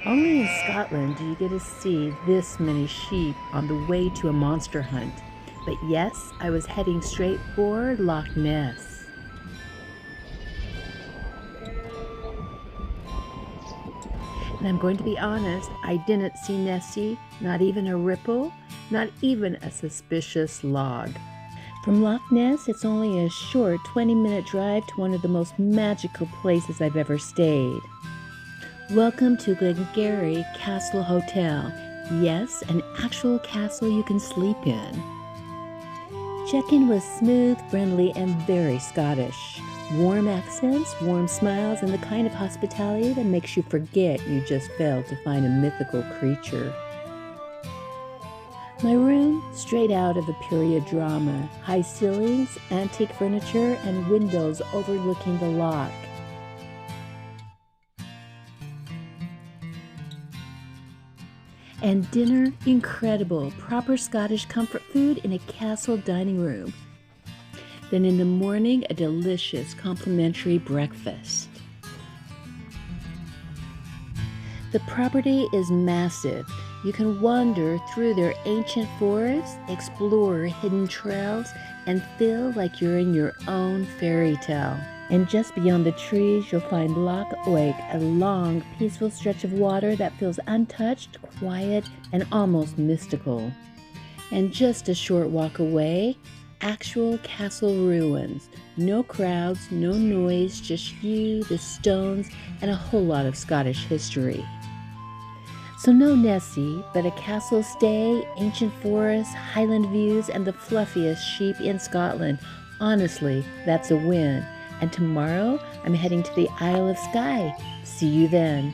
Only in Scotland do you get to see this many sheep on the way to a monster hunt. But yes, I was heading straight for Loch Ness. And I'm going to be honest, I didn't see Nessie, not even a ripple, not even a suspicious log. From Loch Ness, it's only a short 20-minute drive to one of the most magical places I've ever stayed. Welcome to Glengarry Castle Hotel. Yes, an actual castle you can sleep in. Check-in was smooth, friendly, and very Scottish. Warm accents, warm smiles, and the kind of hospitality that makes you forget you just failed to find a mythical creature. My room, straight out of a period drama, high ceilings, antique furniture, and windows overlooking the loch. And dinner, incredible, proper Scottish comfort food in a castle dining room. Then in the morning, a delicious complimentary breakfast. The property is massive. You can wander through their ancient forests, explore hidden trails, and feel like you're in your own fairy tale. And just beyond the trees, you'll find Loch Oig, a long, peaceful stretch of water that feels untouched, quiet, and almost mystical. And just a short walk away, actual castle ruins. No crowds, no noise, just you, the stones, and a whole lot of Scottish history. So no Nessie, but a castle stay, ancient forests, Highland views, and the fluffiest sheep in Scotland. Honestly, that's a win. And tomorrow, I'm heading to the Isle of Skye. See you then.